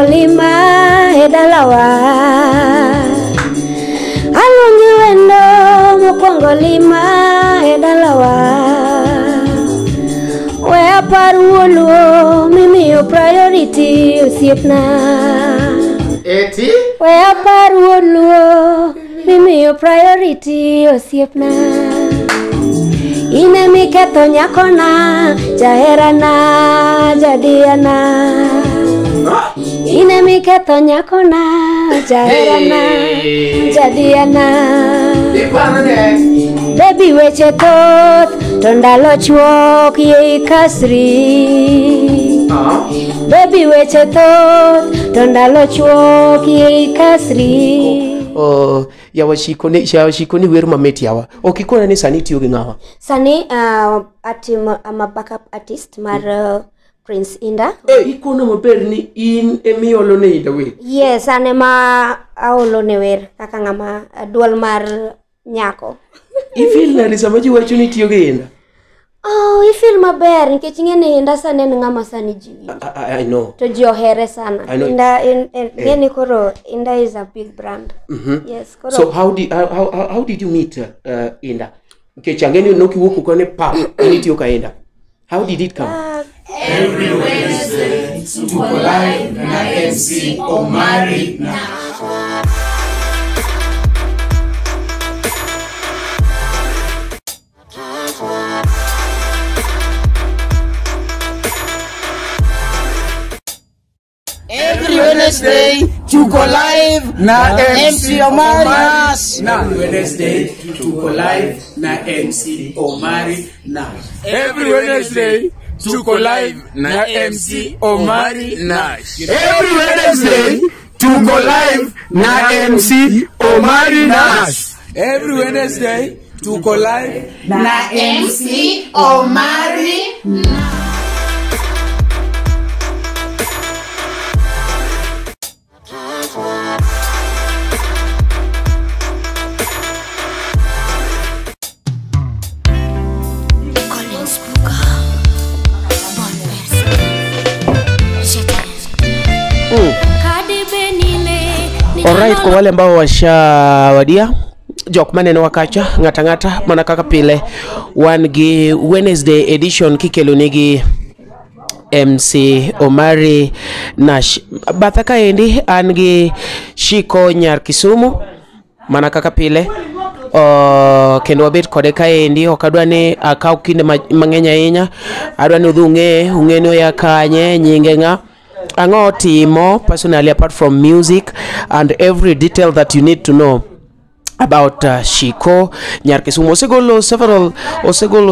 mokwongo lima edalawa alungi wendo mokwongo lima edalawa we aparuoluo mimiyo priority osiepna eti we aparuoluo mimiyo priority osiepna ine miketho nyakona jaherana jadiana ine miketho nyakona jaherana jadiana baby weche thoth to ndalo chuok ye kasri baby weche thoth to ndalo chuok ye kasri yawa Shiqo ni wer mamit yawa okikona ni sani tiyo gi ngawa sani I'm a backup artist mar Prince Inda ikono maber ni in emiolo ne Inda wer yes ane ma aolo ne wer kaka ngama duol mar nyako ifil na sama ji wacho ni tiyo gi Inda ifil maber nikech ngene Inda sane ngama sani ji I know to ji ohere sana Inda ngene koro Inda is a big brand yes koro so how did you meet Inda nikech ngene no kiwuok kone pa ni tiyo ka Inda how did it come every Wednesday to live na MC Omari na every Wednesday to go live na MC Omari Nash. Every Wednesday to go live na MC Omari Nash. Every Wednesday to go live na MC Omari Nash. Every Wednesday to go live na MC Omari Nash. Every Wednesday to go live na MC Omari Nash. Alright, kwa wale ambao washawadia jok maneno wakacha ngata mana kaka pile wan gi Wednesday edition kikelo nigi MC Omari Nash bataka endi an gi Shiqo Nyar Kisumu mana kaka pile kendo wabet kode kaendi okadwa ni akaw kinde mang'eny ahinya adwa ni ung'e no ya kanye nyinge nga ango timo personally apart from music and every detail that you need to know about Shiqo Nyar Kisumu. Osegolo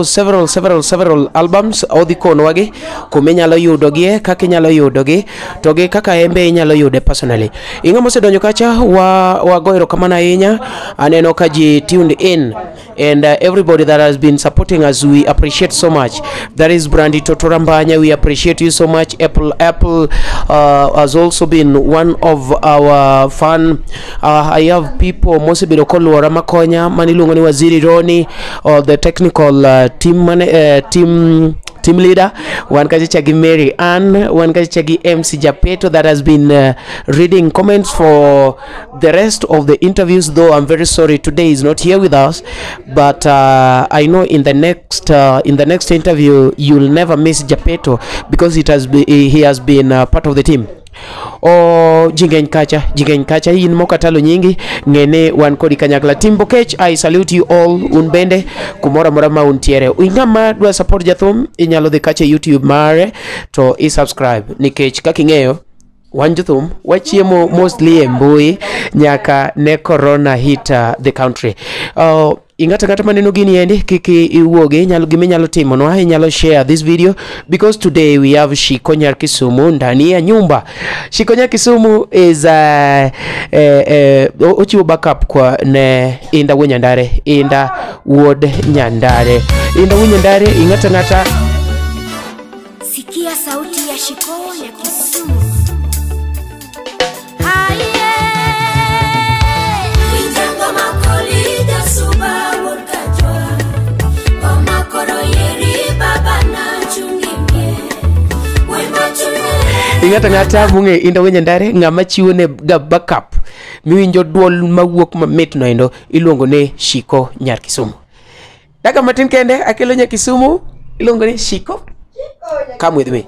several albums odhikono wagi kumenyalo yudogie kaka inyalo yudogi togi kaka embe inyalo yude personally. Inga mosedonjo kacha wa goiro kamana ahinya aneno ka ji tuned in and everybody that has been supporting us we appreciate so much. That is Brandy Totorambanya, we appreciate you so much. Apple has also been one of our fan. I have people mostly Luora Makonya Manilungo ni Waziri Roni or the technical team leader one kajichagi Mary Ann one kajichagi MC Japeto that has been reading comments for the rest of the interviews, though I'm very sorry today is not here with us, but I know in the next interview you'll never miss Japeto because he has been part of the team. Jingeny kacha in mokatalo nyingi ngene wan kodi kanyakla Timbo Kech. I salute you all unbende kumora mora untiere ingama dwa support jathum inyalo dhi kacha YouTube mare to subscribe nikech kaking'eyo wan jothum wachiemo mostly mbui nyaka ne corona hit the country. Ingata maneno gini endi kiki iwoge nyalo timo no nyalo share this video because today we have Shiqo Nyar Kisumu ndani ya nyumba. Shiqo Nyar Kisumu is ochiwo backup kwa ne Inda Nyandare Wood Nyandare ingata sikia sauti ya Shiqo Nyar Kisumu. Ingata ngata munge indo wenye ndare ngama chiwo ne ga backup miwinjo duol mawuok mamit no endo iluongo ne Shiqo Nyar Kisumu. Daga matin kende akelo nya Kisumu iluongo ne Shiqo. Come with me.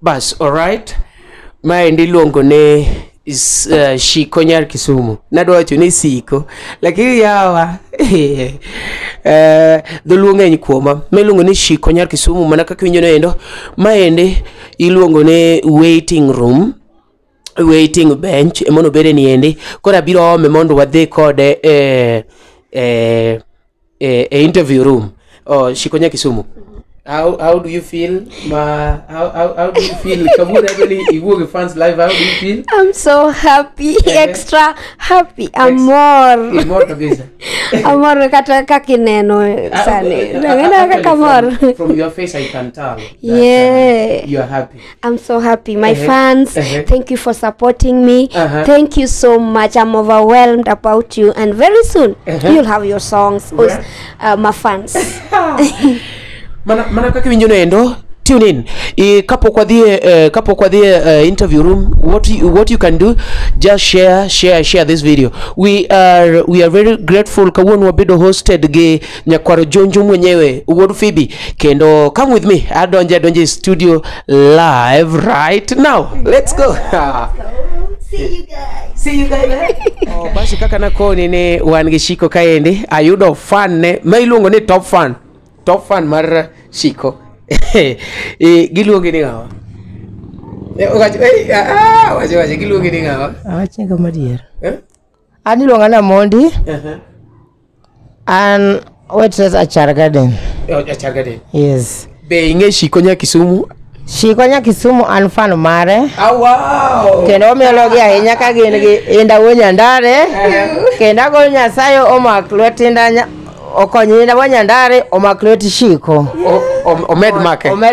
Bas, all right. Maendi iluongo ne Shiqo Nyar Kisumu. Nadwacho ni Siko, lakini yawa dholuo ng'eny kuoma. Miluongo ni Shiqo Nyar Kisumu mana kaka winjo endo. Maendi iluongo ne waiting room, waiting bench emono bede ni endi. Kora biro ome mondo wadhi kode interview room. Oh, Shiqo Nyar Kisumu. How do you feel? How do you feel? Kabura really Iwoge fans live. How do you feel? I'm so happy, extra happy. Amor. Amor kata kakineno sani. Kamor. From your face I can tell. Yeah. You are happy. I'm so happy. My fans, thank you for supporting me. Thank you so much. I'm overwhelmed about you, and very soon you'll have your songs. My fans. Mana kaka winjo endo, tune in. Kapo kwa the interview room, what you can do, just share this video. We are very grateful kawuono wabedo hosted ge nyakwaro Jonjo mwenyewe Uwodu Phoebe. Kendo come with me. Adonje studio live right now. Let's go. See you guys. Oh, basi kaka nakoni ne wan gi Shiqo kaendi ayudo fan ne mailuongo ni top fan mar Shiqo. Giluongi ni ngawa. Wache giluongi ni ngawa. Awache kama dier. Ani luonga na Mondi. An waitress at Char Garden. At Char Garden. Yes. Be inge Shiqo Nyar Kisumu. Shiqo Nyar Kisumu an fan mare. Oh wow. Kendo omielo gi ahinya ka gin gi inda wonyandare. Kendo go Nyasaye omak lwetinda okonyina wanyandare omak lweti Shiqo. Omed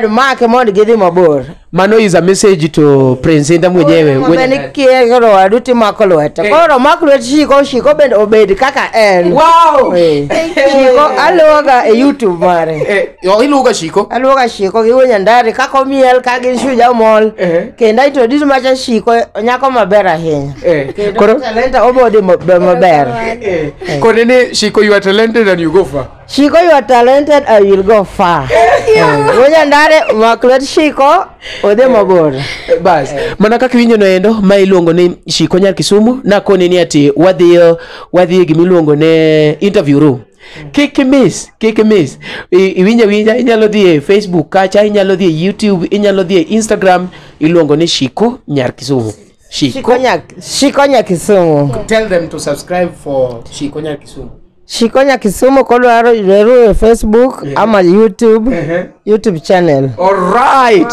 make mondo gidhi mabor. Mano is a message to Prince Inda mwenyewe. Wene kiero aduti mako lwete. Koro mako lweti Shiqo bende obed kaka en. Wow. Shiqo aluoga e YouTube mare. Iluoga Shiqo. Aluoga Shiqo gi wanyandare kako miel ka gin shuja mol. Kenda introduce macha Shiqo nyako maber ahinya. Koro talenta obode maber. Koro ne Shiqo, you are talented and you go far. Shiqo, you are talented and you'll go far. Wanyandare mako lweti Shiqo ode mabor. Bas, mana kaka winjo no endo ma iluongo ni Shiqo Nyar Kisumu na koni ni ati wadhi gimiluongo ne interview room. Kiki miss. Iwinja inyalo dhi Facebook kacha, inyalo dhi YouTube, inyalo dhi Instagram, iluongo ni Shiqo Nyar Kisumu. Shiqo Nyar Kisumu. Tell them to subscribe for Shiqo Nyar Kisumu. Shiqo Nyar Kisumu kolwaro reru Facebook ama YouTube channel. All right.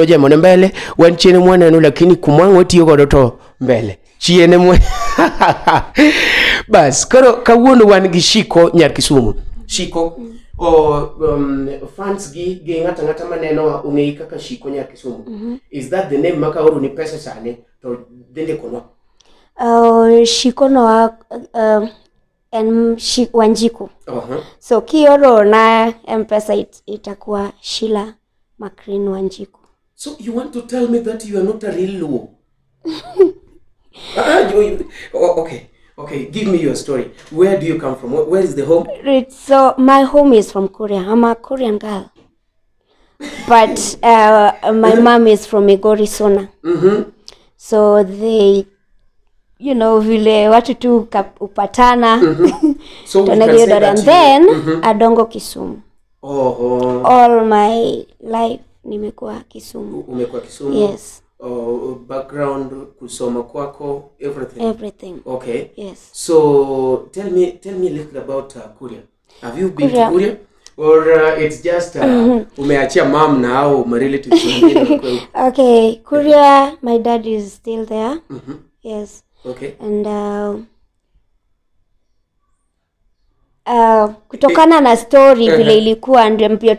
biro jemo mbele wan chiene mwanenu lakini kumwango tiyo godo to mbele chiene mwe bas koro kawuono wan gi Shiqo Nyar Kisumu. Shiqo fans gi ngata maneno ungei kaka Shiqo Nyar Kisumu. Is that the name maka oro ni pesa sane to dende kono? Shiqo no en Wanjiku. So kioro na mpesa itakuwa Sheila Macrin Wanjiku. So you want to tell me that you are not a real Luo? Okay, give me your story. Where do you come from? Where is the home? So my home is from Korea. I'm a Korean girl. But my mom is from Migori Sona. So they, vile watu tu upatana. So we can say that and then Adongo Kisumu. All my life nimekuwa Kisumu. Umekuwa Kisumu? Yes. Background, kusoma kwako, everything. Everything. Okay. Yes. So tell me a little about Korea. Have you been to Korea? Or it's just umeachia mom now, my relatives? Okay, Korea, my dad is still there. Yes. Okay. And kutokana na story vile ilikuwa ndio pia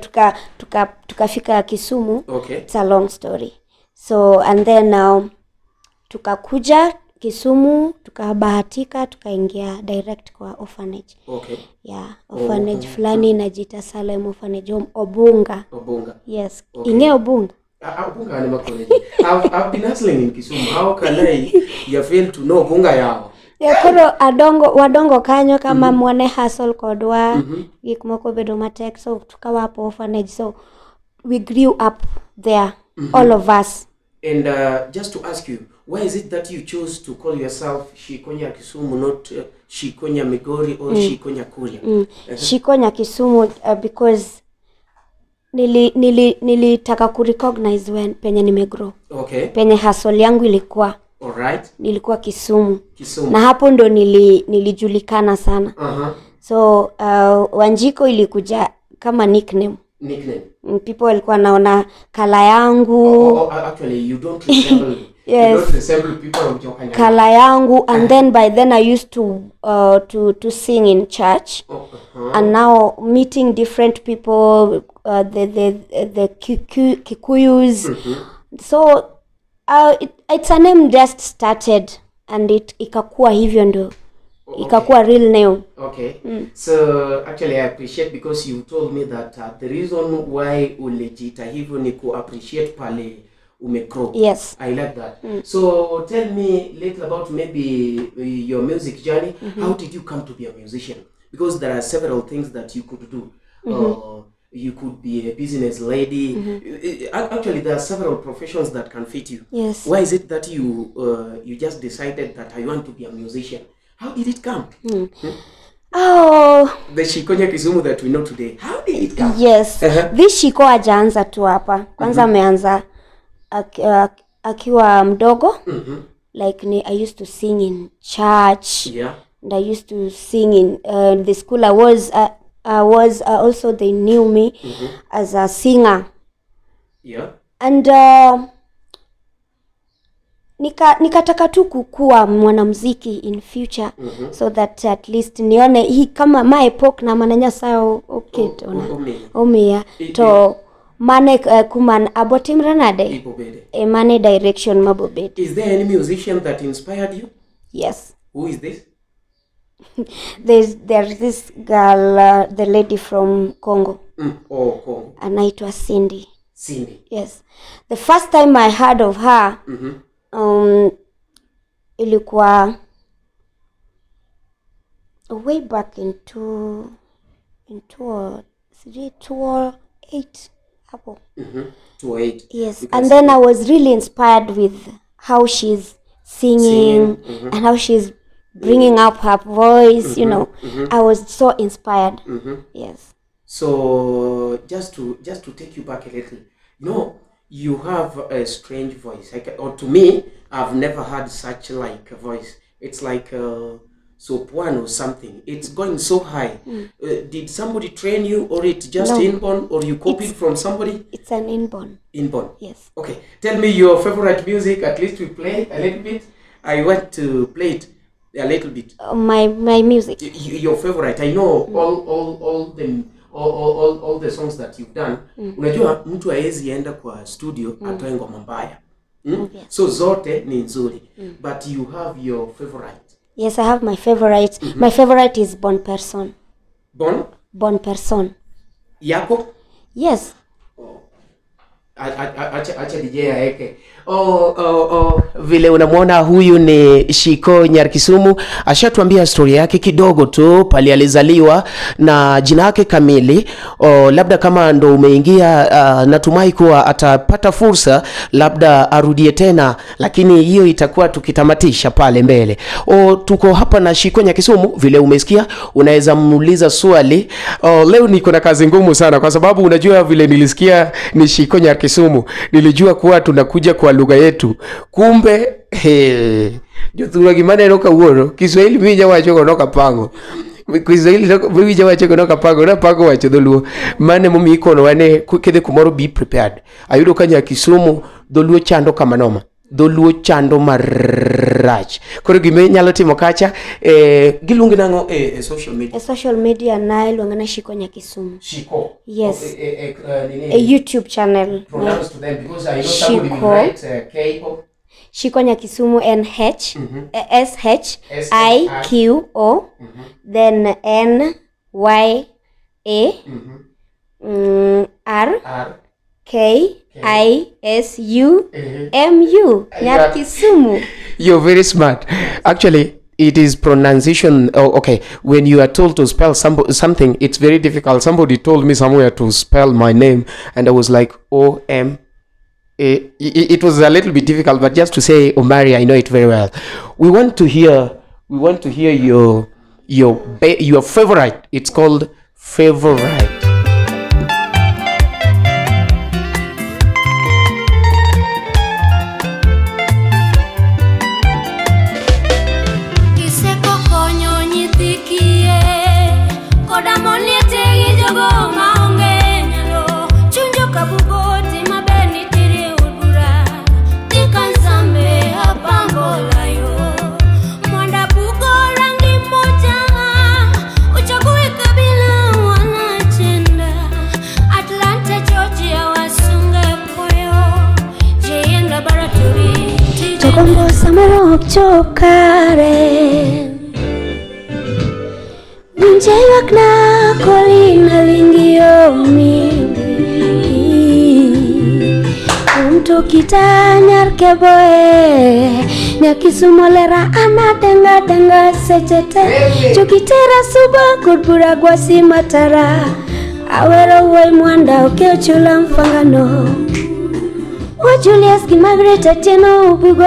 tukafika Kisumu. Okay. It's a long story. So and then tukakuja Kisumu, tukabahatika tukaingia direct kwa orphanage. Okay. Yeah, orphanage fulani inajiita Salem Orphanage Obunga. Yes. Okay. Inge Obunga. Obunga ni makoleji. I've been hustling in Kisumu. How can you fail to know Obunga yao? Koro wadongo kanyo kama mwane hustle kodwa gik moko bedo matek, so tukawa hapo orphanage, so we grew up there, all of us. And just to ask you, why is it that you chose to call yourself Shiqo Nyar Kisumu, not Shiqo Nyar Migori or Shiqo Nyar Korea? Shiqo Nyar Kisumu because nilitaka kurecognize when penye nimegrow. Okay. Penye hustle yangu ilikuwa. Alright. Nilikuwa Kisumu. Na hapo ndo nilijulikana sana. So Wanjiku ilikuja kama nickname. People walikuwa naona kala yangu. Actually you don't resemble yes. You don't resemble people of Jokanya. Kala yangu, and then by then I used to sing in church. And now meeting different people, the Kikuyus. So it's a name just started and ikakuwa hivyo ndo. Ikakuwa real name. Okay. So actually I appreciate because you told me that the reason why ulejita hivyo ni ku appreciate pale umegrow. Yes. I like that. So tell me little about maybe your music journey. How did you come to be a musician? Because there are several things that you could do. You could be a business lady. Actually, there are several professions that can fit you. Yes. Why is it that you just decided that I want to be a musician? How did it come? The Shiqo Nyar Kisumu that we know today. How did it come? Yes. This Shiqo hajaanza tu hapa. Kwanza ameanza akiwa mdogo. Like I used to sing in church. Yeah. And I used to sing in the school I was also they knew me as a singer. Yeah. And nikataka tu kukua mwanamuziki in future so that at least nione hii kama my epoch na mananya sao okay omia to mane kuman abotim ranade mane direction mabobet. Is there any musician that inspired you? Yes. Who is this? There's this girl, the lady from Congo. Congo. Anaitwa Cindy. Cindy. Yes. The first time I heard of her, ilikuwa way back in 2008 hapo. 2008. Yes. Because and then I was really inspired with how she's singing and how she's bringing up her voice, you know. I was so inspired. Yes. So just to take you back a little, you have a strange voice. Or to me, I've never had such like a voice. It's like so one or something. It's going so high. Did somebody train you, or it just No. inborn, or you copied from somebody? It's an inborn. Inborn. Yes. Okay. Tell me your favorite music. At least we play a little bit. I want to play it a little bit. My music. Your favorite. I know all the songs that you've done. Unajua mtu haezi enda kwa studio atoe ngoma mbaya. Yes. So zote ni nzuri. But you have your favorite. Yes, I have my favorite. My favorite is Bon Person. Bon Person. Yako? Yes. Acha DJ aeke. Vile unamwona huyu ni Shiqo Nyar Kisumu. Ashatuambia story yake kidogo tu pale alizaliwa na jina yake kamili. Labda kama ndo umeingia, natumai kuwa atapata fursa labda arudie tena, lakini hiyo itakuwa tukitamatisha pale mbele. Tuko hapa na Shiqo Nyar Kisumu. Vile umesikia, unaweza muuliza swali. Leo niko na kazi ngumu sana kwa sababu unajua vile nilisikia ni Shiqo Nyar Kisumu, nilijua kuwa tunakuja kwa lugha yetu. Kumbe jothura gimane noka uoro Kiswahili mija wacho konoka pango. Kiswahili mija wacho konoka pango na pango wacho dholuo. Mane momi ikono wane kidhi kumoro be prepared. Ayudo ka Nyar Kisumu dholuo chando kamanoma. Dholuo chando marach. Koro gime nyalo timo kacha giluongi nango social media. Social media na iluongana Shiqo Nyar Kisumu. Shiqo. Yes. A YouTube channel. Pronounce to them because I know somebody will write K-O. Shiqo Nyar Kisumu SHIQO then NYARKISUMU Nyar Kisumu. You're very smart. Actually, it is pronunciation. Okay, when you are told to spell something, it's very difficult. Somebody told me somewhere to spell my name, and I was like, O-M. It was a little bit difficult, but just to say Omari, I know it very well. We want to hear your favorite. It's called Favorite. Kombo samaro chokare Bunje wakna kolina lingio mingi Umto kita Nyar keboe Nyar Kisumu lera ana denga sejete Chukitera suba kurbura gwasi matara Awero woi mwanda ukeo chula mfangano Julius ki Margaret Atieno Ubugo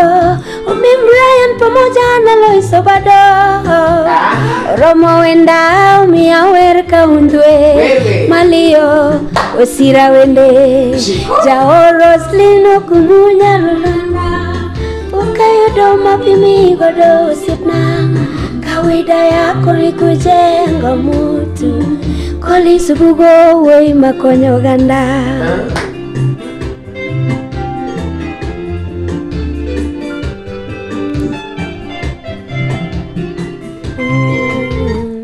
Umim Brian pamoja na Lois Obado Romo wenda umiawer kaundwe Malio Osira wende Jao Roslino kumunya ruranda Ukayo doma pimi godo sipna Kawida yako likujenga mutu Koli subugo woi makonyo ganda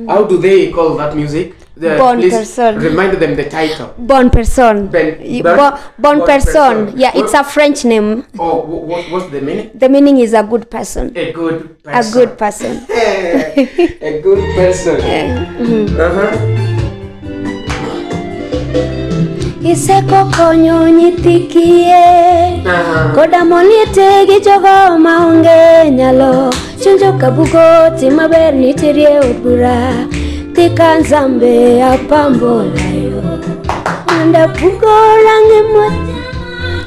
How do they call that music? Bon Person. Remind them the title. Bon Person. Bon Person. Yeah, it's a French name. Oh, what's the meaning? The meaning is a good person. A good person. A good person. A good person. Iseko konyo nyitikie Koda moliete gijogo maonge nyalo Chunjo kabugo timaber nitirie ubura Tika nzambe apambo layo Manda bugo rangi moja.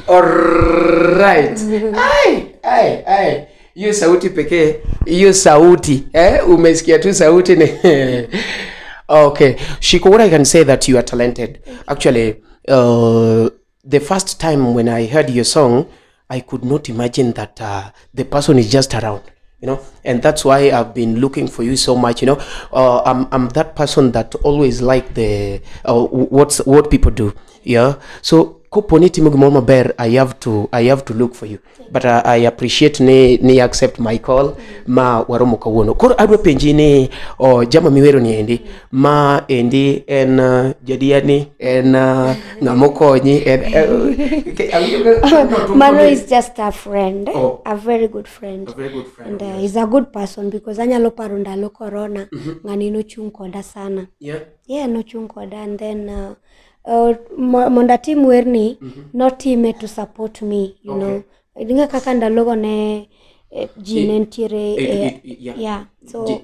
Alright. Ai. Hiyo sauti pekee. Hiyo sauti. Umesikia tu sauti ni. Okay. Shiqo, what I can say that you are talented. Actually, the first time when I heard your song, I could not imagine that the person is just around. you know, and that's why I've been looking for you so much, you know. I'm that person that always like the what people do, yeah. So koponiti mugimoma bear, I have to look for you, but I appreciate ni accept my call ma waromo kawuono. Koro adwa penji ni jama miwero ni endi ma endi en jadiani en ngamokonyi Mano is just a friend, a very good friend, and he's a good person because anyalo paro ndalo corona ngani no chung koda sana, no chung koda, and then monda team werni not team to support me, you know. Dinga kaka ndalogo ne jine ntire so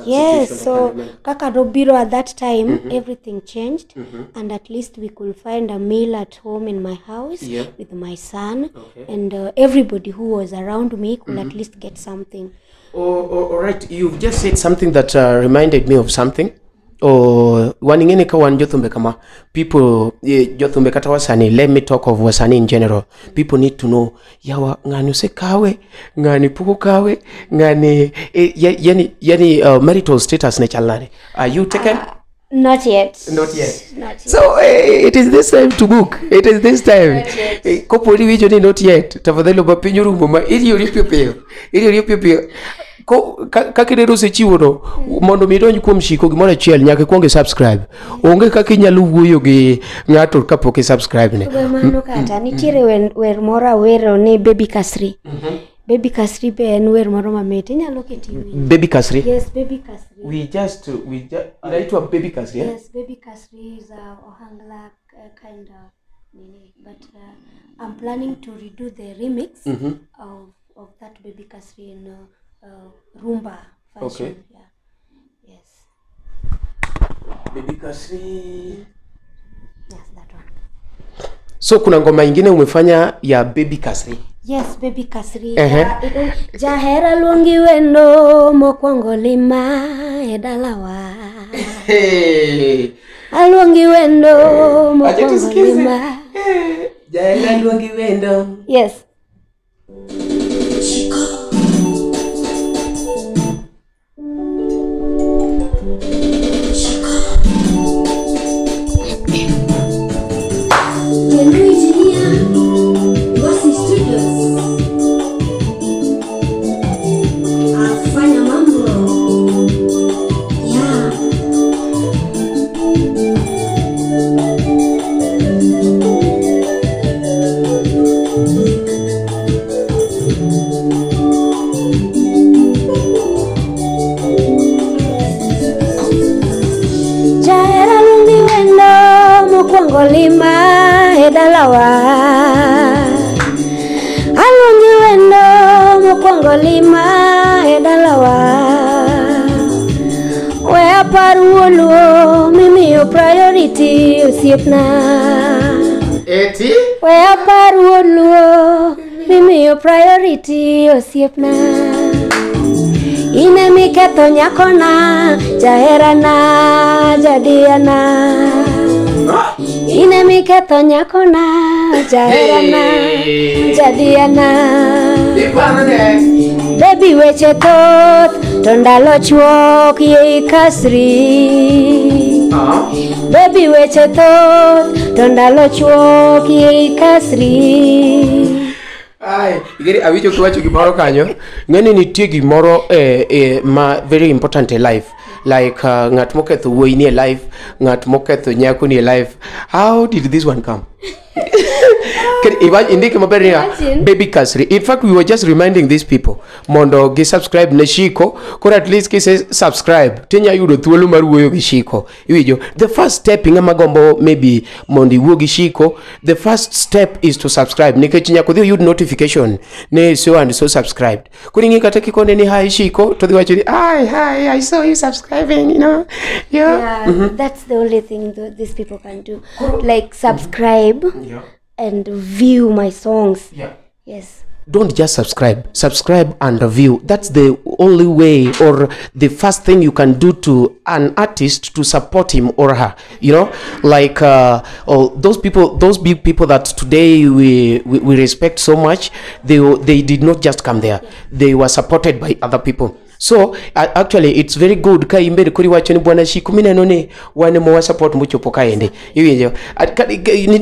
yes, so kaka robiro at that time everything changed, and at least we could find a meal at home in my house with my son, and everybody who was around me could at least get something. All right, you've just said something that reminded me of something. Waningene ka wan jothumbe kama people jothumbe kata wasani, let me talk of wasani in general. People need to know yawa ngani use kawe, ngani puko kawe, ngani yani marital status ne chalnare. Are you taken? Not yet. So it is this time to book. It is this time. Kopoli wijo ni not yet. Tafadhali bapinyo mama ili yoripo ko kakirero sechiwo no mondo mi donj kuom Shiqo gimoro achiel nyaka kuonge subscribe. Onge kaka inyalo wuoyo gi ng'ato kapok i subscribe ne. Mano kata nitiere wer mora wero ni Baby Kasri. Baby Kasri be en wer moro mamit inyalo keti winjo. Baby Kasri? Yes, Baby Kasri. We just inaitwa Baby Kasri. Yes, Baby Kasri is a ohangla kind of nini, but I'm planning to redo the remix of that Baby Kasri in rumba fashion. Okay. Yeah. Yes. Baby Kasri. Yes, that one. So kuna ngoma ingine umefanya ya Baby Kasri? Yes, Baby Kasri. Jahera luongi wendo mokwongo lima edalawa. Aluongi wendo mokwongo lima. Jahera luongi wendo. Yes. Lima edalawa alongi wendo mokwongo lima edalawa we aparuoluo mimiyo priority osiepna eti we aparuoluo mimiyo priority osiepna ine miketho nyakona jaherana jadiana ine miketho nyakona jaherana jadiana baby weche thoth to ndalo chuok yei kasri baby weche thoth to ndalo chuok yei kasri. Ai, igeri awicho kiwacho gimoro kanyo, ng'eni nitie gimoro ma very important in life. Like ngat moketho wuoyi ni life, ngat moketho nyako ni life. How did this one come? Baby Kasri. In fact, we were just reminding these people mondo gi subscribe na Shiqo, or at least ki say subscribe tinya yudo thuolo mar wuoyo gi Shiqo. Iwijo, the first step inga magombo maybe mondi wuo gi Shiqo, the first step is to subscribe. Nikech nyako dhi yud notification ne so and so subscribed. Kuringi kata kikone ni hi Shiqo to dhi wacho ni hi I saw you subscribing, you know. That's the only thing these people can do, like subscribe and view my songs. Yes. don't just subscribe and review. That's the only way or the first thing you can do to an artist to support him or her, you know, like those big people that today we respect so much, they did not just come there, they were supported by other people. So actually it's very good ka imbere kuri wacho ni bwana Shiqo mineno ni wane mo support mucho poka ende iwinjo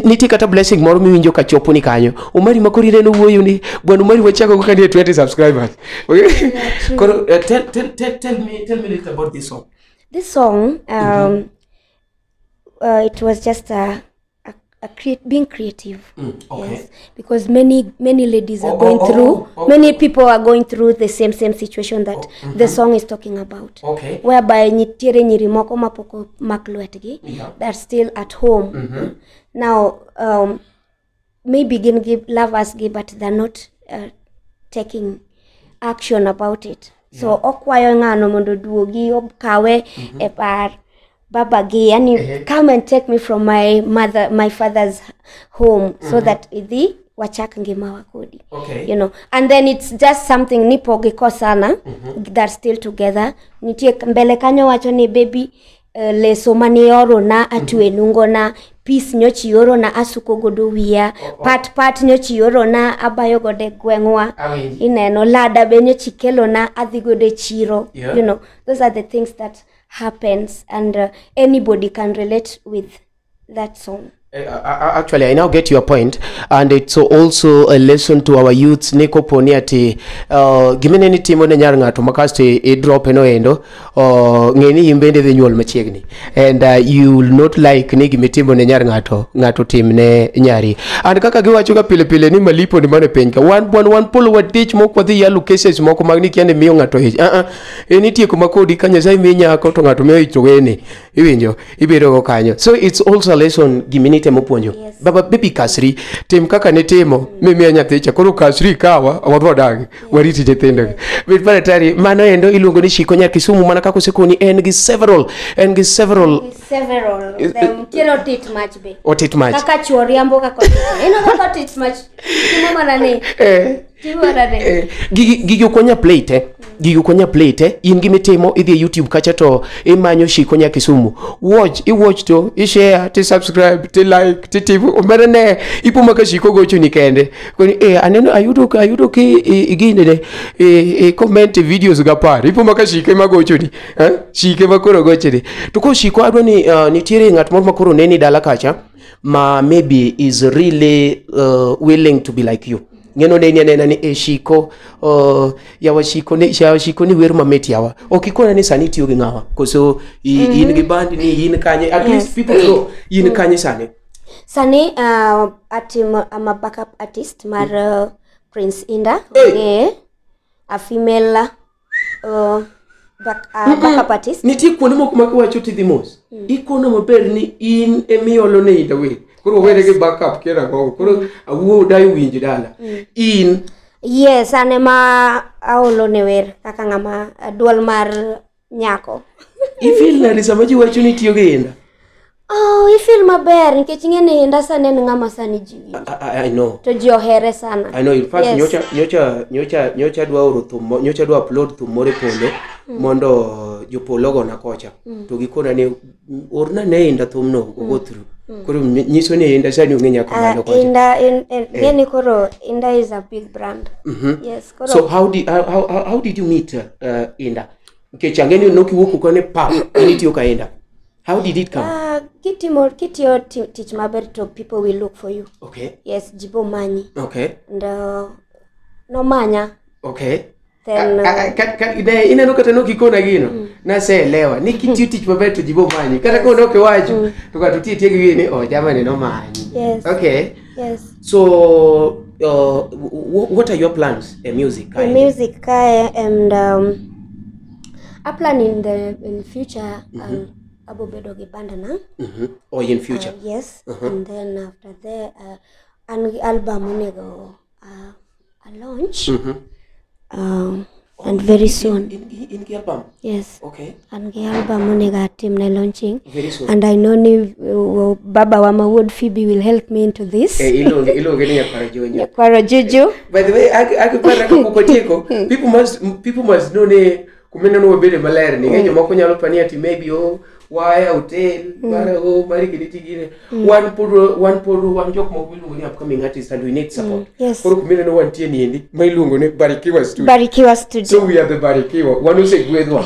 niti kata blessing moro miwinjo ka chopo ni kanyo umari makori reno wuoyo ni bwana umari wachako ko kani 20 subscribers. Okay? Tell me a little about this song. This song it was just being creative. Okay. Yes, because many ladies are going through, many people are going through the same situation that the song is talking about. Okay. Whereby nitiere nyiri moko mapoko maklwetgi they're still at home. Now maybe give lovers give, but they're not taking action about it. So okwayo ngano mondo duogi okawe e par Baba gi, yani come and take me from my father's home so that the wachak ngima wakodi. Okay. You know, and then it's just something nipo giko sana they're still together. Nitie mbele kanyo wacho ni baby leso mani oro na atue nungo na peace nyochi oro na asuko godo wiya pat nyochi oro na abayo gode gwengwa ineno lada be nyochi kelo na adhi gode chiro. You know, those are the things that happens, and anybody can relate with that song. Actually, I now get your point, and it's also a lesson to our youths. Neko poni ati gimene ni timo ne nyar ngato makaste e drop eno endo ngeni imbende the nyuol machiegni, and you will not like ni gimitimo ne nyar ngato tim ne nyari. And kaka giwacho ka pile ni malipo ni mane penka one polo wadich moko dhi yalu cases moko magni kiande miyo ngato hich enitie kuma kodi kanya sai minya ko to ngato miyo ichogene iwinjo ibiro go kanyo. So it's also a lesson gimini temo puonjo. Baba baby kasri tim kaka ne timo mimi nyathi koro kasri kawa wadho dag wariti jetendo bit pare tari mano endo iluongo ni Shiqo Nyar Kisumu mana kako sekoni en gi several them kiro tit match be otit match kaka chuoriambo kako eno kaka tit match timo mana ne gigi konya plate in gimitimo idhi YouTube kacha to imanyo Shiqo Nyar Kisumu watch to share to subscribe to like to tivu omerene ipuma ka Shiqo gocho ni kende koni aneno ayudo ki igine de comment videos gapar ipuma ka Shiqo magocho ni Shiqo makoro gocho ni to ko Shiqo adwa ni nitiere ngat moro makoro neni dala kacha ma maybe is really willing to be like you. Ngeno nena ni Shiqo yawa Shiqo ni wer mameti yawa okikona ni sani tiyo ngawa koso in gi band ni in kanye at least people know in kanye sane I'm a backup artist mar Prince Inda a female backup artist niti kuone moko makwacho ti dimos ikono maber ni in emiolo ne Inda we koro were gi backup kera go koro awuo dai winji dala in yes anema aolo ne wer kaka ngama duol mar nyako ifil na risamaji wacho ni tiyo gi Inda ifil maber nikech ngene Inda sane ngama sani jiwi I know to ji ohere sana. I know in fact nyocha dwa oro thum nyocha dwa upload thum more polo mondo jopologo na kocha to gikona ne orna ne Inda thum no go through koro nyiso ni Inda sani ungenya kamano kocha Inda koro Inda is a big brand. Yes koro. So how did you meet Inda nikech angeni no kiwuok kone pa initiyo ka Inda. How did it come? Kitio teach maber to people will look for you. Okay. Yes, jibo manyi. Okay. And no manya. Okay. Then ineno kata no kikona gino na se elewa ni kitio teach maber to jibo manyi kata ko no kewacho to ka tutie tie gini jamani no manyi. Yes. Okay. Yes. So what are your plans in music? Music and I plan in future Abobedo Gibanda na. Or in future? Yes. And then after that, an album unego a launch. and very soon. In the album? Yes. Okay. And the album onega team na launching. Very soon. And I know ni Baba Wama Wood Phoebe will help me into this. Ilo gani ya parajonyo. Kwaro Juju. By the way, akipara kukoteko, people must know ne kumena no bele malere ni ngejo mako nyalo pani ati maybe why hotel bara mari kinitigire one joke mo bilu ni upcoming artist and we need support. Yes. Koro kumena no one tie ni mailungo ne Barikiwa studio. Barikiwa studio. So we are the Barikiwa. One say gwedwa.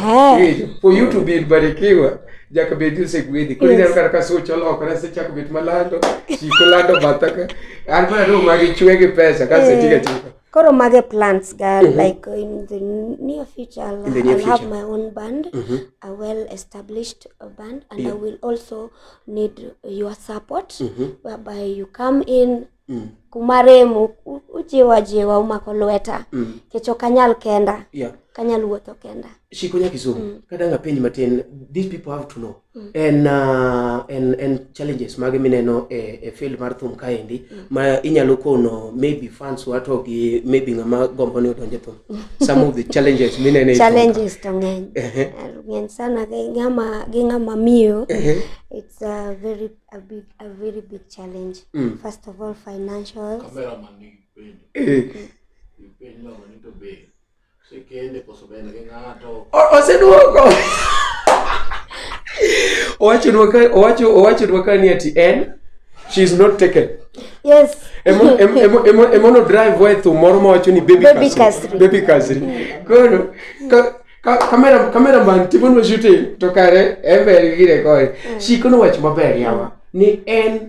For you to be in Barikiwa, jaka bedu se gwedi. Kuri na karaka so chalo kana se chako bit malando. Shikolando bataka. Alba no magi chwege pesa kasi tika. Koro mage plans girl like in the near future I'll have my own band, a well established band, and I will also need your support whereby you come in kumaremu ujiwa umakolweta kecho kanyal kenda kanyal wuotho kenda Shiqo Nyar Kisumu kadanga penj matin these people have to know and challenges mage mineno e field mar thum kaendi ma inyalo kono maybe fans wato gi maybe ngama gombo ni odonje thum some of the challenges minene challenges to ng'eny sana ngama miyo it's a very big challenge. First of all, financial. Owacho wakani ati she's not taken. Yes. Emono drive way to moroma wacho ni baby kasri. Kono cameraman tibono shooting to kare every gire ko. Shiqo no wacho maber yawa. Ni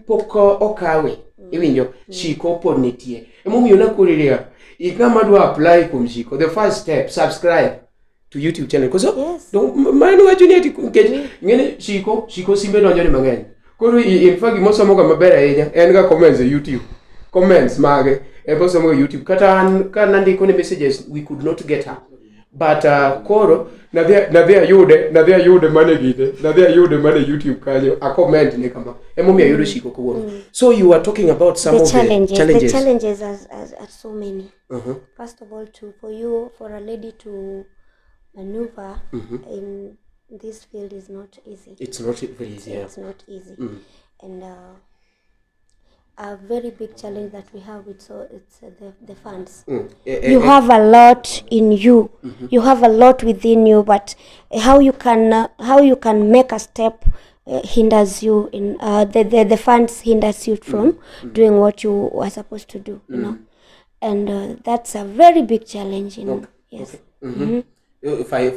poko okawe. Iwinjo Shiqo pod nitie. Emomiyo na kuriria. Ikama do apply kum Shiqo. The first step, subscribe to YouTube channel. Koso? Yes. Don't mind what you need to ngene Shiqo simbe donjo ni mang'eny. Koro in fact mosomo ga maber ahinya en ga comments e YouTube. Comments mage e mosomo ga YouTube. Kata kana ndiko ne messages we could not get her. But koro na via yude mane gide na via yude mane YouTube kanyo a comment ne kama emomi ayudo Shiqo kuwono. So you are talking about some of the challenges. The challenges are so many. First of all, for a lady to maneuver in this field is not easy. It's not very easy. It's not easy. And a very big challenge that we have it's the funds. You have a lot in you. You have a lot within you, but how you can make a step hinders you in the funds hinders you from doing what you are supposed to do, you know. And that's a very big challenge in yes.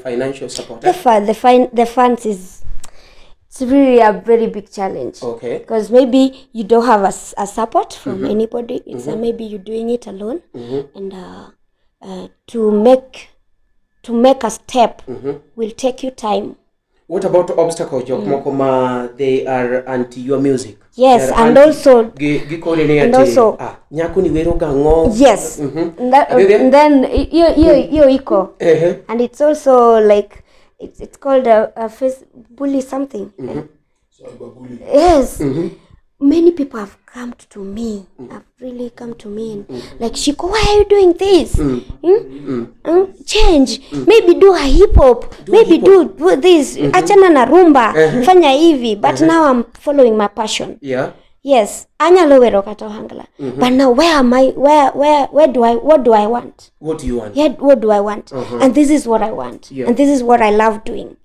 Financial support. The funds it's really a very big challenge. Okay. Because maybe you don't have a support from anybody. It's maybe you're doing it alone, and to make a step will take you time. What about obstacles? They are anti your music. Yes, and also nyako ni wero gango. Yes. And then yo iko. And it's also like it's called a face bully something. Yes. Many people have come to me. Have really come to me and like, Shiqo, why are you doing this? Change. Maybe do a hip hop. Maybe do this. Achana na rumba. Fanya hivi. But now I'm following my passion. Yeah. Yes. Anya lowero kato hangla. But now where am I? What do I want? What do you want? Yeah, what do I want? And this is what I want. Yeah. And this is what I love doing.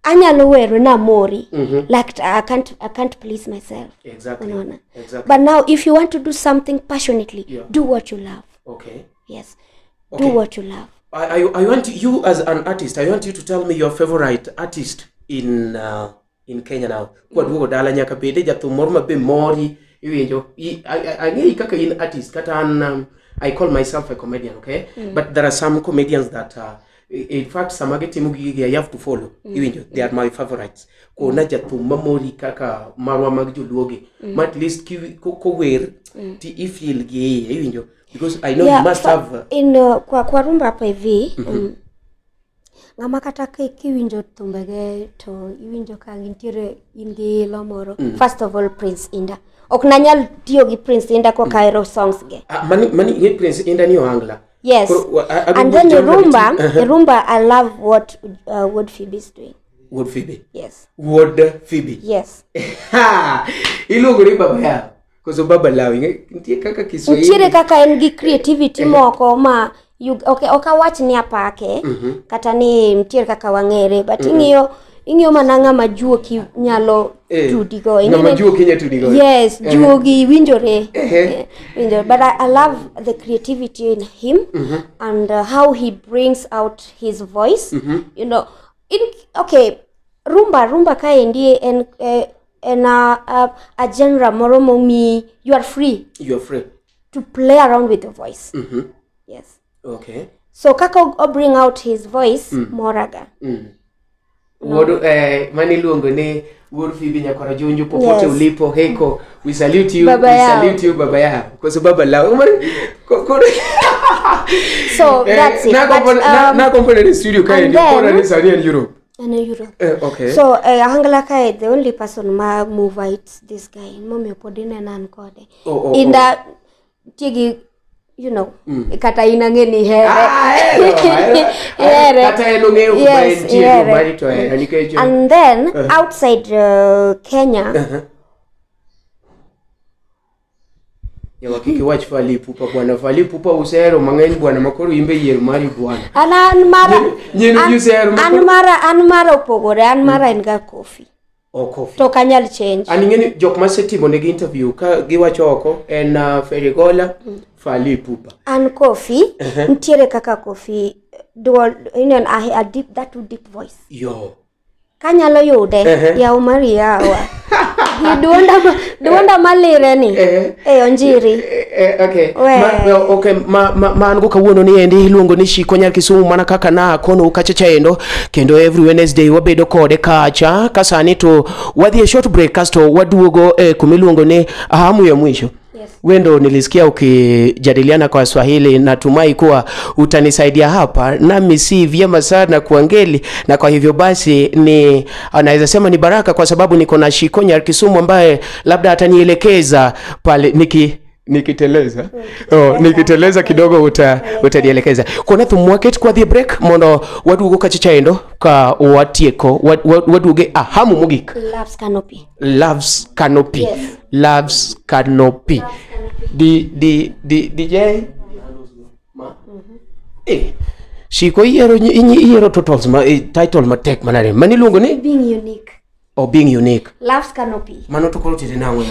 Anya lowero na mori. Like I can't please myself. Exactly. Exactly. But now if you want to do something passionately, do what you love. Okay. Yes. Okay. Do what you love. I want you as an artist, I want you to tell me your favorite artist in Kenya now. Kwa dugo dala nyaka bede jatu morma be mori iwenjo. I kaka in artist kata I call myself a comedian, okay? But there are some comedians that in fact samageti mugigi I have to follow. They are my favorites. Ko na jatu mamori kaka marwa magjuluoge. At least ko wer ti ifil ge because I know you must have in kwa rumba hapa hivi ngama kata kiwinjo tumbege to iwinjo ka gintiere indi lomoro. First of all, Prince Inda ok nanyal tiyo gi Prince Inda ko kairo songs ge mani Prince Inda ni oangla Yes. And then the rumba, I love what Wood Phoebe is doing. Wood Phoebe. Yes. Wood Phoebe. Yes. Ha! Iluongo ni baba yao. Koso baba lao ntie kaka Kiswahili. Ntiere kaka en gi creativity moko ma okay watch ni apake kata ni ntiere kaka wangere but ing'iyo mananga majuoki nyalo tudigo. Na majuoki nya tudigo. Yes, juogi winjore. But I love the creativity in him and how he brings out his voice. You know, rumba ka endi en a genre moro momi you are free. You are free To play around with your voice. Yes. Okay. So kaka bring out his voice moraga. Wodo mani luongo ni Wood Phoebe nyakora junju popote ulipo heko we salute you baba yao kwa baba lao. So that's it. Na kompone ni studio kai ndio kwa ni Saudi and Europe. And in Europe. Okay. So Hangala Kai, the only person ma move this guy. Mommy podine nan kode. In the tigi, you know, kata inangeni here. And then outside Kenya. Ya wakiki watch Fally Ipupa bwana. Fally Ipupa usero mang'eny bwana makoro imbe yier mari bwana. Anmara opogore, anmara en ga coffee. Coffee. To kanyal change. Aningeni jok masetimo negi interview ka giwacho oko en Ferigola Fally Ipupa. An coffee, ntiere kaka coffee dual a deep voice. Yo. Kanyalo yude ya umari yawa. Duonda malire ni onjiri. Okay. Okay, man go kawuono ni endi iluongo ni Shiqo Nyar Kisumu mana kaka na kono kachacha endo kendo every Wednesday wabedo kode kacha kasani to wadhi a short break kasto waduogo kumiluongo ni ahamu ya mwisho. Wendo nilisikia ukijadiliana kwa Swahili, natumai kuwa utanisaidia hapa nami si vyema sana kuangeli, na kwa hivyo basi ni anaweza sema ni baraka kwa sababu niko na Shiqo Nyar Kisumu ambaye labda atanielekeza pale nikiteleza. Nikiteleza kidogo utanielekeza. Kuna thumwaket kwa the break mondo wadugo kachicha endo ka watieko waduge ahamu mugik. Loves Canopy. Yes. Loves Canopy. DJ Shiqo iero totals ma title matek manare maniluongo ni being unique. Being unique. Loves Canopy. Mano to koro tete nawe.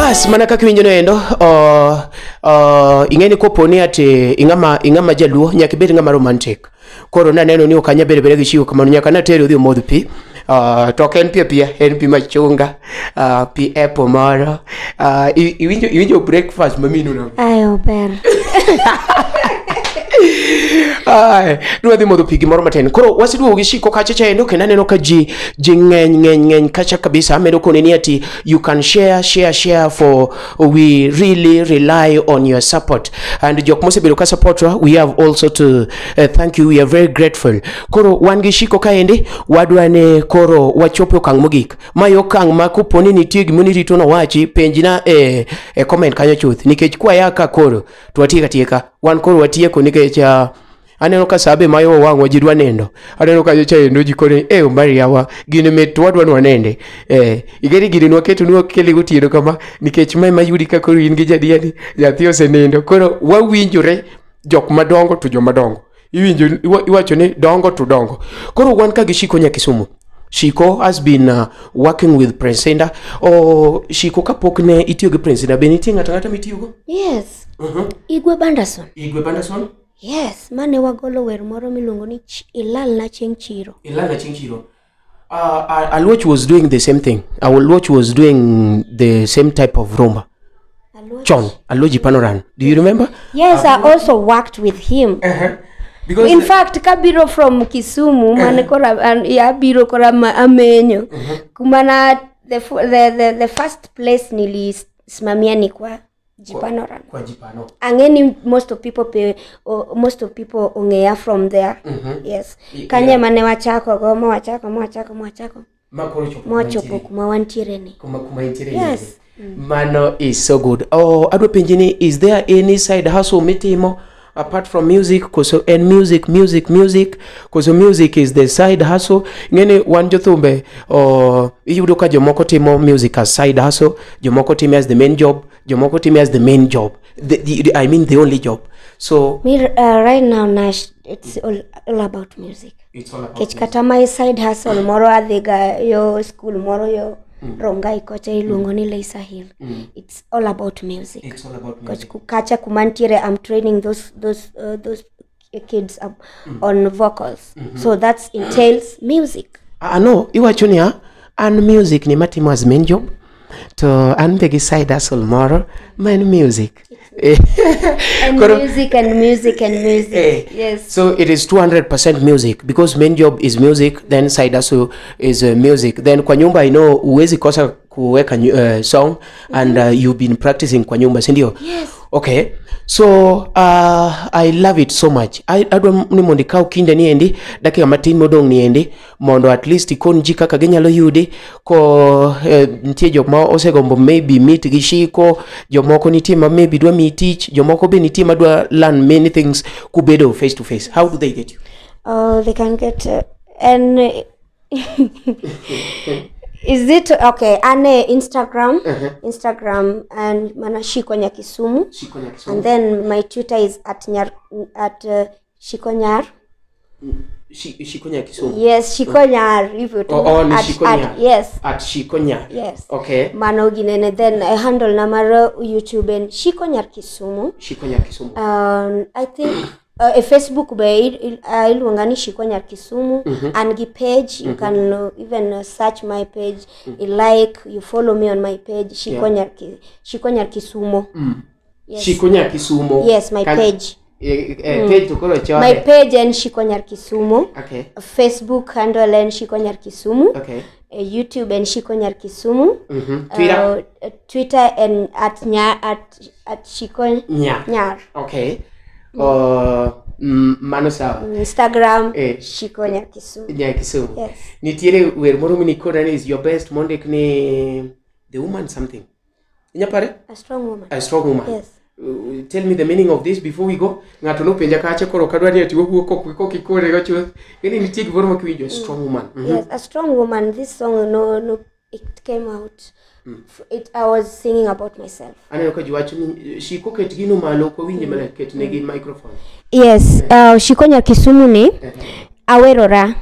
Bas mana kaka winjo no endo ingeni koponi ati ingama jaluo nyaka bed ngama romantic. Koro naneno ni okanya bere gi Shiqo kamano nyaka na tero dhi modho pi. To en pia en pi machunga, pi apple moro. Iwinjo breakfast mamino no. Ayo ber. Ai, dwa dhi modho pi gimoro matin. Koro wasidwo gi Shiqo kacha cha endo kendo aneno ka ji ngeny kacha kabisa amedo kone ni ati you can share for we really rely on your support. And jok mosebedo ka support we have also to thank you, we are very grateful. Koro wan gi Shiqo ka ende wadwa ne koro wachopo okang' mogik. Mayo okang' ma koponi nitie gimoni rito no wachi penjina comment kanyo chuth nikech kwa yaka koro twatieka wan koro watieko nikech aneno ka sabe mayo wang'o ji dwa nendo. Aneno ka jocha endo ji kone Omari yawa gine met wadwa no nende. Igeri gine no keto no kele gotieno kama nikech mai mayudi ka koro in gi jadiani jathi osenendo. Koro wawinjore jok madongo to jomadongo. Iwinjo iwacho ni dongo to dongo. Koro wan ka gi Shiqo Nyar Kisumu. Shiqo has been working with Prince Indah. Shiqo kapok ne itiyo gi Prince Indah be nitie ng'ata mitiyogo? Yes. Igwe Banderson. Yes, mane wagolo wer moro miluongo ni Ilal na chieng' chiro. Aluoch was doing the same thing. Aluoch was doing the same type of rumba. John, Aloji Panoran. Do you remember? Yes, I also worked with him. Because in fact, kabiro from Kisumu, mane kora ya biro kora amenyo. Kumana the first place nilisimamia ni kwa Jipanoran. Angeni most of people ongea from there. Yes. Kanye mane wachako go mwachako. Mwachopo kuma wantiere ni. Yes. Mano is so good. Adwa penjini, is there any side hustle mitimo apart from music? Koso and music koso music is the side hustle. Ngene wan jothumbe iyudo ka jomoko timo music as side hustle, jomoko timo as the main job, jomoko timo as the main job. I mean the only job. So me right now Nash, it's all about music. It's all about music. Katama side hustle moro adhiga yo school moro yo Rongai kocha ilungo ni Leisa Hill. It's all about music. It's all about music. Kacha kumantiere, I'm training those kids up on vocals. So that entails music. No, iwachunia and music ni matimo as main job. To and begi side hustle moro man music. And music. Yes. So it is 200% music because main job is music, then side hustle is music. Then kwa nyumba uwezi kosa kuweka song and you've been practicing kwa nyumba, sindio? Yes. Okay. So I love it so much. Adwa ni mondo ikaw kinde ni endi dakika matin modong ni endi mondo at least ikon ji kaka ginyalo yudi ko nitie jok ma osegombo maybe meet gi Shiqo, jomoko nitie ma maybe dwa mi teach, jomoko be nitie ma dwa learn many things kubedo face to face. How do they get you? They can get is it okay? And Instagram and mana Shiqo Nyar Kisumu. And then my Twitter is at Shiqo Nyar. Shiqo Nyar Kisumu. Yes, Shiqo Nyar. If you yes. At Shiqo Nyar. Yes. Okay. Mano ginene then I handle namara YouTube and Shiqo Nyar Kisumu. Shiqo Nyar Kisumu. I think a Facebook page ilungani Shiqo Nyar Kisumu and the page you can even search my page, you follow me on my page Shiqo Nyar Kisumu. Yes. Shiqo Nyar Kisumu. Yes, my page. Page to call my page and Shiqo Nyar Kisumu. Okay. Facebook handle and Shiqo Nyar Kisumu. Okay. YouTube and Shiqo Nyar Kisumu. Twitter and at Shiqo Nyar. Okay. Instagram Shiqo Nyar Kisumu. Yes. Nitiere wer moro minikora is your best mondek ni the woman something. Inyapare? A strong woman. Yes. Tell me the meaning of this before we go. Ngato no penja kache koro kadwani ati wuko kikore go chuth. Kini nitie gimoro makiwinjo strong woman. Yes, a strong woman. This song no it came out. I was singing about myself. Aneno ka jiwacho ni Shiqo ket gino malo ko winje mala ket negi microphone. Yes, Shiqo Nyar Kisumu ni awerora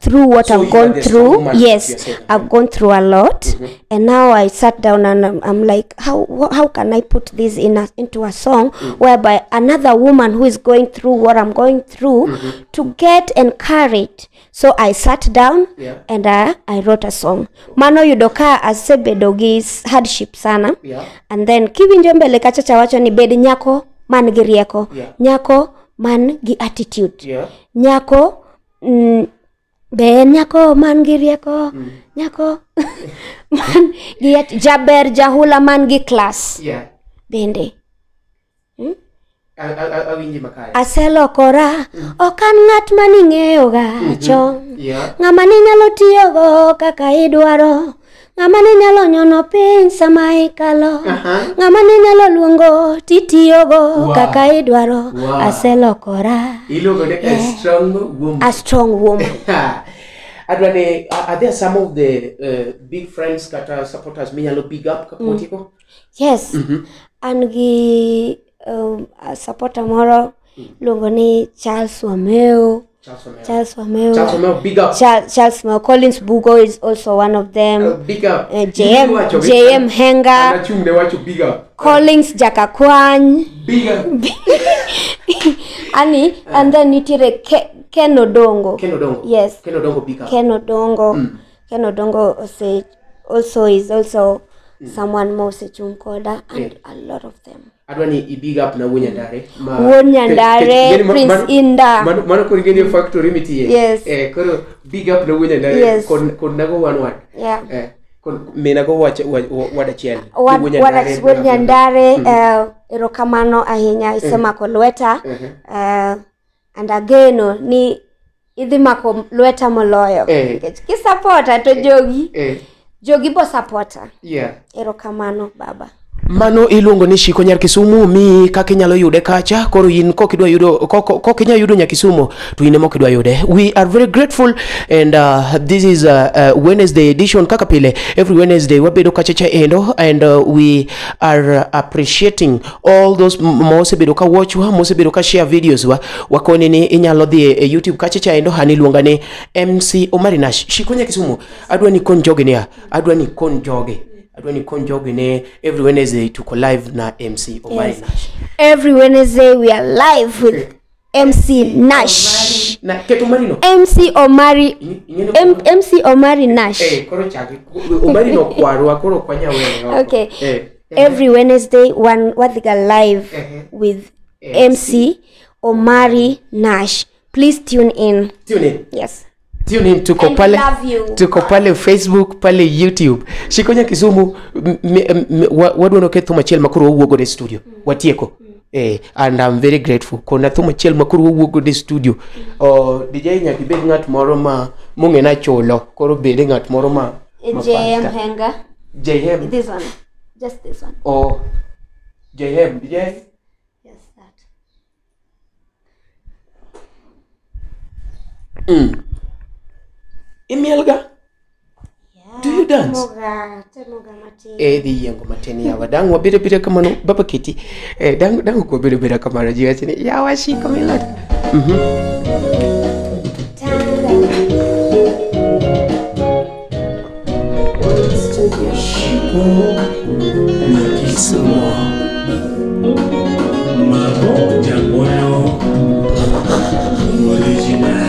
through what So I've you gone are the through. strong man, Yes, you're saying. I've gone through a lot, and now I sat down and I'm like, how can I put this into a song whereby another woman who is going through what I'm going through to get encouraged. So I sat down and I wrote a song. Mano yudoka asebedogis hardship sana, and then kiwinjo mbele kacha chawacho ni bed nyako man gi rieko, nyako man gi attitude, nyako be nyako man gi rieko, nyako man gi jaber jahula man gi class, bende aselokora okan ng'at maning'eyo ga chon, ng'ama ni nyalo tiyogo kaka idwaro, ng'ama ni nyalo nyono piny sama ikalo, ng'ama ni nyalo luongo titiyogo kaka idwaro. Aselokora. A strong woman. Adwane, are there some of the big friends that supporters minyalo big up kapotiko? Yes. Angi a supporter moro luongo ni Charles Wameo. Charles Wameo, big up. Charles Wameo. Collins Bugo is also one of them. Big up. JM Henga. Big up. Collins Jakakwany. Big up. Ani, and then nitire Ken Odongo. Yes. Ken Odongo big up. Ken Odongo. Ken Odongo also is also someone more Sechumkoda, and a lot of them. Adwani I big up na Wunyandare. Wunyandare, Prince Inda. Mano kurigeni factory miti. Yes. Koro big up na Wunyandare. Yes. Kon nago one. Yeah. Kon menago wada chien. Wunyandare erokamano ahinya isema ko lweta. And again ni idhi mako lweta moloyo. Ki supporter to jogi bo supporter. Erokamano baba. Mano iluongo ni Shiqo Nyar Kisumu. Mi kaka inyalo yude kacha, koro in kokidwa yudo kokinya yudo nya Kisumu to in mokidwa yude. We are very grateful, and this is Wednesday edition kaka pile every Wednesday wabedo kacha endo, and we are appreciating all those mosebedo ka watch wa, mosebedo ka share videos wa wakoni ni inyalo dhi YouTube kacha endo. Hani luonga ni MC Omari Nash. Shiqo Nyar Kisumu adwa ni kon joge ne, adwa ni kon joge. Adwani konjogine every Wednesday tuko live na MC Omari Nash. Every Wednesday we are live with MC Nash. Na keto Marino. MC Omari Nash. Koro chagi. Omari no kwarwa koro kwanya wewe. Okay. Every Wednesday wadhiga live with MC Omari Nash. Please tune in. Tune in. Yes. Tune in, tuko pale Facebook, pale YouTube. Shiqo Nyar Kisumu wadwano ke thuma chiel makoro wuogo de studio. Watieko. And I'm very grateful. Kona thuma chiel makoro wuogo de studio. DJ nyaki bed ngat moro ma mungena cholo. Koro bede ngat moro ma JM Henga. JM. This one. Just this one. Oh. JM, DJ. Yes, that. Imielga? Do you dance? Temoga mati. Di yengo mateni yawa. Dangu wabire kamano baba kiti. Dangu kwa bire kamano jiwa chini. Yawa Shiqo milad. Shiqo Nyar Kisumu. Mabo Jangoyo. Original.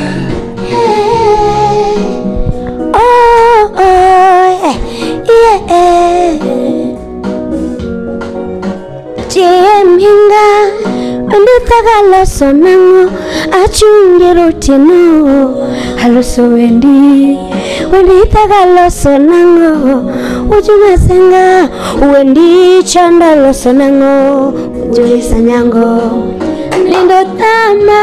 JM Hinga Wendithaga loso nango achungero tino Haloso Wendithaga loso nango Ujume senga Wendi chanda loso nango Ujuisa nyango Lindo tama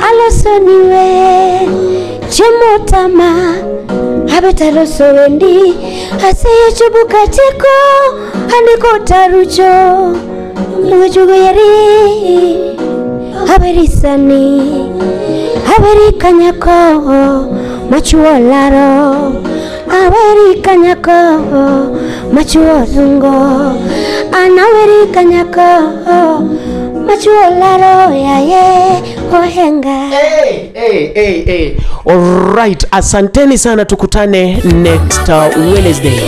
Aloso niwe Chemo tama Habeta loso wendi Aseye chubuka tiko Handiko tarucho Nwechugo yari Haberi sani Haberi kanyako Machuo laro Haberi kanyako Machuo zungo Anaweri kanyako Machuo laro ya ye Ohenga. Alright, asanteni sana, tukutane next Wednesday.